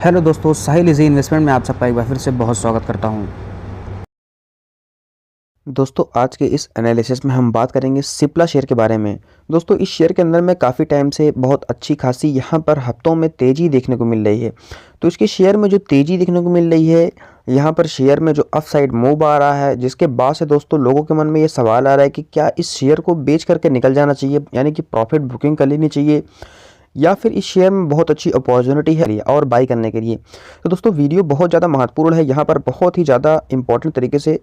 Hello दोस्तों, साहिल easy investment में आप सबका एक बार फिर से बहुत स्वागत करता हूं। दोस्तों आज के इस एनालिसिस में हम बात करेंगे सिप्ला शेयर के बारे में। दोस्तों इस शेयर के अंदर में काफ़ी टाइम से बहुत अच्छी खासी यहाँ पर हफ्तों में तेज़ी देखने को मिल रही है। तो इसके शेयर में जो तेज़ी देखने को मिल रही है, यहाँ पर शेयर में जो अपसाइड मूव आ रहा है, जिसके बाद से दोस्तों लोगों के मन में ये सवाल आ रहा है कि क्या इस शेयर को बेच करके निकल जाना चाहिए, यानी कि प्रॉफिट बुकिंग कर लेनी चाहिए, या फिर इस शेयर में बहुत अच्छी अपॉर्चुनिटी है और बाई करने के लिए। तो दोस्तों वीडियो बहुत ज़्यादा महत्वपूर्ण है, यहाँ पर बहुत ही ज़्यादा इंपॉर्टेंट तरीके से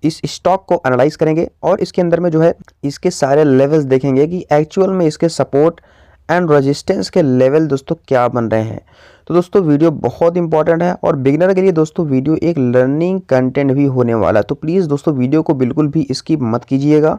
इस स्टॉक को एनालाइज करेंगे और इसके अंदर में जो है इसके सारे लेवल्स देखेंगे कि एक्चुअल में इसके सपोर्ट एंड रेजिस्टेंस के लेवल दोस्तों क्या बन रहे हैं। तो दोस्तों वीडियो बहुत इंपॉर्टेंट है और बिगिनर के लिए दोस्तों वीडियो एक लर्निंग कंटेंट भी होने वाला है। तो प्लीज़ दोस्तों वीडियो को बिल्कुल भी स्किप मत कीजिएगा,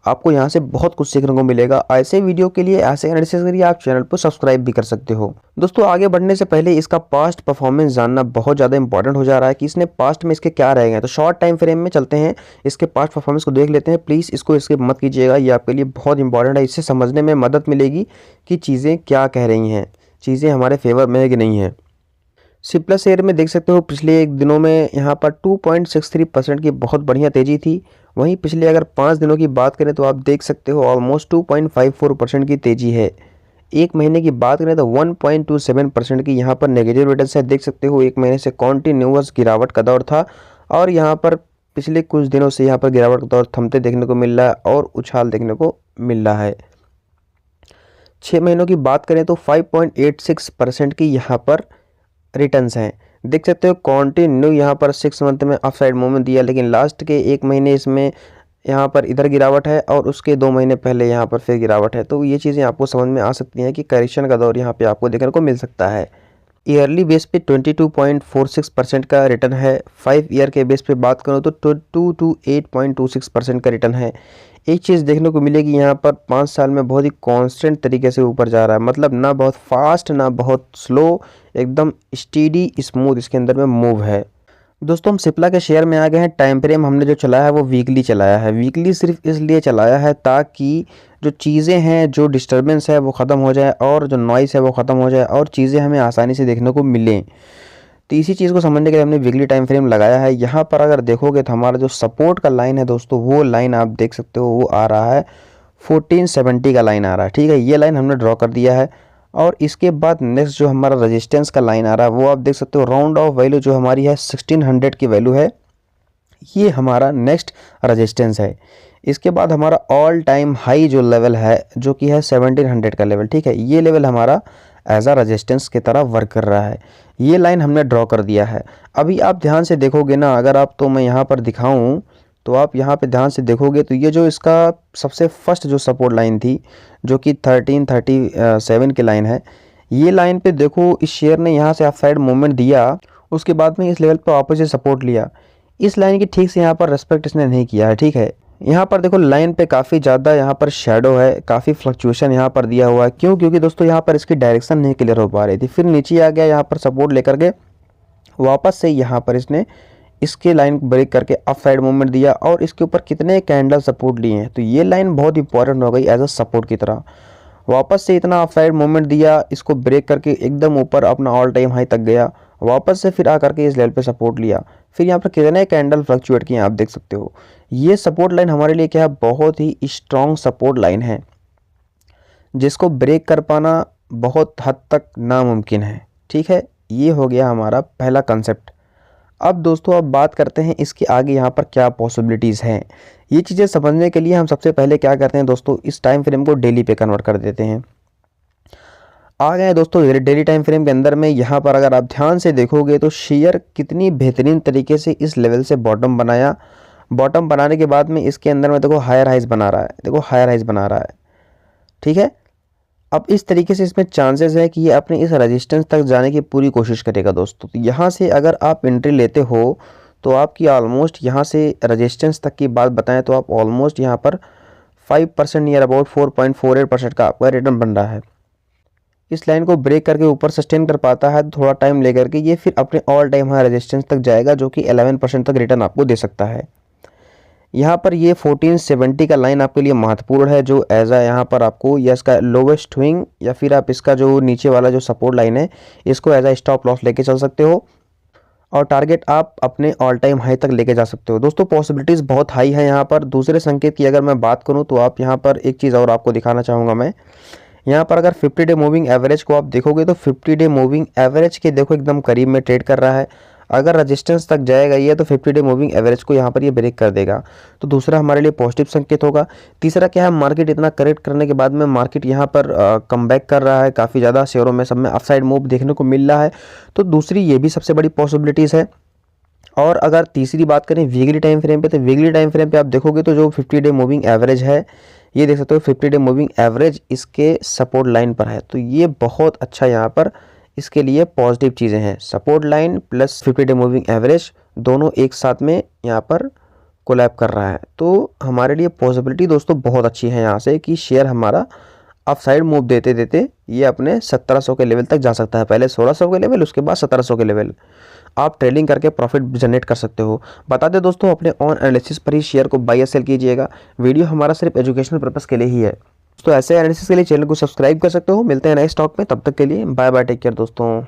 आपको यहाँ से बहुत कुछ सीखने को मिलेगा। ऐसे वीडियो के लिए, ऐसे एनालिसिस के लिए आप चैनल को सब्सक्राइब भी कर सकते हो। दोस्तों आगे बढ़ने से पहले इसका पास्ट परफॉर्मेंस जानना बहुत ज़्यादा इंपॉर्टेंट हो जा रहा है कि इसने पास्ट में इसके क्या रह गए। तो शॉर्ट टाइम फ्रेम में चलते हैं, इसके पास्ट परफॉर्मेंस को देख लेते हैं। प्लीज़ इसको स्किप मत कीजिएगा, ये आपके लिए बहुत इंपॉर्टेंट है। इससे समझने में मदद मिलेगी कि चीज़ें क्या कह रही हैं, चीज़ें हमारे फेवर में है कि नहीं है। सिप्ला शेयर में देख सकते हो पिछले एक दिनों में यहाँ पर 2.63% की बहुत बढ़िया तेज़ी थी। वहीं पिछले अगर 5 दिनों की बात करें तो आप देख सकते हो ऑलमोस्ट 2.54% की तेज़ी है। एक महीने की बात करें तो 1.27% की यहाँ पर नेगेटिव रिटर्न्स है। देख सकते हो एक महीने से कॉन्टिन्यूअस गिरावट का दौर था और यहाँ पर पिछले कुछ दिनों से यहाँ पर गिरावट का दौर थमते देखने को मिल रहा है और उछाल देखने को मिल रहा है। 6 महीनों की बात करें तो 5.86% की यहाँ पर रिटर्न्स हैं। देख सकते हो कॉन्टिन्यू यहाँ पर 6 मंथ में अपसाइड मूवमेंट दिया, लेकिन लास्ट के एक महीने इसमें यहाँ पर इधर गिरावट है और उसके 2 महीने पहले यहाँ पर फिर गिरावट है। तो ये चीज़ें आपको समझ में आ सकती हैं कि करेक्शन का दौर यहाँ पे आपको देखने को मिल सकता है। ईयरली बेस पे 22.46% का रिटर्न है। 5 ईयर के बेस पे बात करूँ तो 28.26% का रिटर्न है। एक चीज़ देखने को मिलेगी यहाँ पर 5 साल में बहुत ही कांस्टेंट तरीके से ऊपर जा रहा है, मतलब ना बहुत फास्ट ना बहुत स्लो, एकदम स्टीडी स्मूथ इसके अंदर में मूव है। दोस्तों हम सिप्ला के शेयर में आ गए हैं। टाइम फ्रेम हमने जो चलाया है वो वीकली चलाया है। वीकली सिर्फ इसलिए चलाया है ताकि जो चीज़ें हैं, जो डिस्टर्बेंस है वो ख़त्म हो जाए और जो नॉइस है वो ख़त्म हो जाए और चीज़ें हमें आसानी से देखने को मिलें। तो इसी चीज़ को समझने के लिए हमने वीकली टाइम फ्रेम लगाया है। यहाँ पर अगर देखोगे तो हमारा जो सपोर्ट का लाइन है दोस्तों, वो लाइन आप देख सकते हो, वो आ रहा है 1470 का लाइन आ रहा है। ठीक है, ये लाइन हमने ड्रॉ कर दिया है। और इसके बाद नेक्स्ट जो हमारा रेजिस्टेंस का लाइन आ रहा है वो आप देख सकते हो, राउंड ऑफ वैल्यू जो हमारी है 1600 की वैल्यू है, ये हमारा नेक्स्ट रेजिस्टेंस है। इसके बाद हमारा ऑल टाइम हाई जो लेवल है जो कि है 1700 का लेवल। ठीक है, ये लेवल हमारा एज अ रेजिस्टेंस की तरह वर्क कर रहा है। ये लाइन हमने ड्रॉ कर दिया है। अभी आप ध्यान से देखोगे ना, अगर आप तो मैं यहाँ पर दिखाऊं तो आप यहाँ पे ध्यान से देखोगे तो ये जो इसका सबसे फर्स्ट जो सपोर्ट लाइन थी जो कि 1337 की लाइन है, ये लाइन पे देखो इस शेयर ने यहाँ से अपसाइड मूवमेंट दिया, उसके बाद में इस लेवल पे वापस से सपोर्ट लिया। इस लाइन की ठीक से यहाँ पर रेस्पेक्ट इसने नहीं किया है। ठीक है, यहाँ पर देखो लाइन पे काफ़ी ज़्यादा यहाँ पर शेडो है, काफ़ी फ्लक्चुएशन यहाँ पर दिया हुआ है। क्यों? क्योंकि दोस्तों यहाँ पर इसकी डायरेक्शन नहीं क्लियर हो पा रही थी। फिर नीचे आ गया, यहाँ पर सपोर्ट लेकर के वापस से यहाँ पर इसने इसके लाइन ब्रेक करके अप साइड मूवमेंट दिया और इसके ऊपर कितने कैंडल सपोर्ट लिए हैं। तो ये लाइन बहुत इंपॉर्टेंट हो गई एज अ सपोर्ट की तरह। वापस से इतना अप साइड मूवमेंट दिया, इसको ब्रेक करके एकदम ऊपर अपना ऑल टाइम हाई तक गया, वापस से फिर आकर के इस लेवल पे सपोर्ट लिया, फिर यहाँ पर कितने कैंडल फ्लक्चुएट किए आप देख सकते हो। ये सपोर्ट लाइन हमारे लिए क्या है, बहुत ही स्ट्रॉन्ग सपोर्ट लाइन है जिसको ब्रेक कर पाना बहुत हद तक नामुमकिन है। ठीक है, ये हो गया हमारा पहला कंसेप्ट। अब दोस्तों अब बात करते हैं इसके आगे यहाँ पर क्या पॉसिबिलिटीज़ हैं। ये चीज़ें समझने के लिए हम सबसे पहले क्या करते हैं दोस्तों, इस टाइम फ्रेम को डेली पे कन्वर्ट कर देते हैं। आ गए दोस्तों डेली टाइम फ्रेम के अंदर में। यहाँ पर अगर आप ध्यान से देखोगे तो शेयर कितनी बेहतरीन तरीके से इस लेवल से बॉटम बनाया। बॉटम बनाने के बाद में इसके अंदर में देखो हायर हाइज बना रहा है, देखो हायर हाइज बना रहा है। ठीक है, अब इस तरीके से इसमें चांसेस है कि ये अपने इस रेजिस्टेंस तक जाने की पूरी कोशिश करेगा दोस्तों। तो यहाँ से अगर आप एंट्री लेते हो तो आपकी ऑलमोस्ट यहाँ से रेजिस्टेंस तक की बात बताएं तो आप ऑलमोस्ट यहाँ पर 5% नियर अबाउट 4.48% का आपका रिटर्न बन रहा है। इस लाइन को ब्रेक करके ऊपर सस्टेन कर पाता है तो थोड़ा टाइम लेकर के ये फिर अपने ऑल टाइम हाई रेजिस्टेंस तक जाएगा जो कि 11% तक रिटर्न आपको दे सकता है। यहाँ पर ये 1470 का लाइन आपके लिए महत्वपूर्ण है, जो एज आ यहाँ पर आपको या इसका लोवेस्ट स्विंग या फिर आप इसका जो नीचे वाला जो सपोर्ट लाइन है इसको एज आ स्टॉप लॉस लेके चल सकते हो और टारगेट आप अपने ऑल टाइम हाई तक लेके जा सकते हो। दोस्तों पॉसिबिलिटीज़ बहुत हाई है यहाँ पर। दूसरे संकेत की अगर मैं बात करूँ तो आप यहाँ पर एक चीज़ और आपको दिखाना चाहूँगा मैं, यहाँ पर अगर 50 डे मूविंग एवरेज को आप देखोगे तो 50 डे मूविंग एवरेज के देखो एकदम करीब में ट्रेड कर रहा है। अगर रेजिस्टेंस तक जाएगा ये तो 50 डे मूविंग एवरेज को यहाँ पर ये ब्रेक कर देगा, तो दूसरा हमारे लिए पॉजिटिव संकेत होगा। तीसरा क्या है, मार्केट इतना करेक्ट करने के बाद में मार्केट यहाँ पर कमबैक कर रहा है, काफ़ी ज़्यादा शेयरों में सब में अपसाइड मूव देखने को मिल रहा है, तो दूसरी ये भी सबसे बड़ी पॉसिबिलिटीज़ है। और अगर तीसरी बात करें वीकली टाइम फ्रेम पे, तो वीकली टाइम फ्रेम पे आप देखोगे तो जो 50 डे मूविंग एवरेज है ये देख सकते हो 50 डे मूविंग एवरेज इसके सपोर्ट लाइन पर है, तो ये बहुत अच्छा यहाँ पर इसके लिए पॉजिटिव चीज़ें हैं। Support line plus 50 day moving average दोनों एक साथ में यहाँ पर कोलैब कर रहा है, तो हमारे लिए पॉसिबिलिटी दोस्तों बहुत अच्छी है यहाँ से कि शेयर हमारा अपसाइड मूव देते देते ये अपने 1700 के लेवल तक जा सकता है। पहले 1600 के लेवल, उसके बाद 1700 के लेवल आप ट्रेडिंग करके प्रॉफिट जनरेट कर सकते हो। बता दें दोस्तों अपने ऑन एनालिसिस पर ही शेयर को बाय या सेल कीजिएगा। वीडियो हमारा सिर्फ एजुकेशनल पर्पस के लिए ही है। तो ऐसे एनालिसिस के लिए चैनल को सब्सक्राइब कर सकते हो। मिलते हैं नए स्टॉक में, तब तक के लिए बाय बाय, टेक केयर दोस्तों।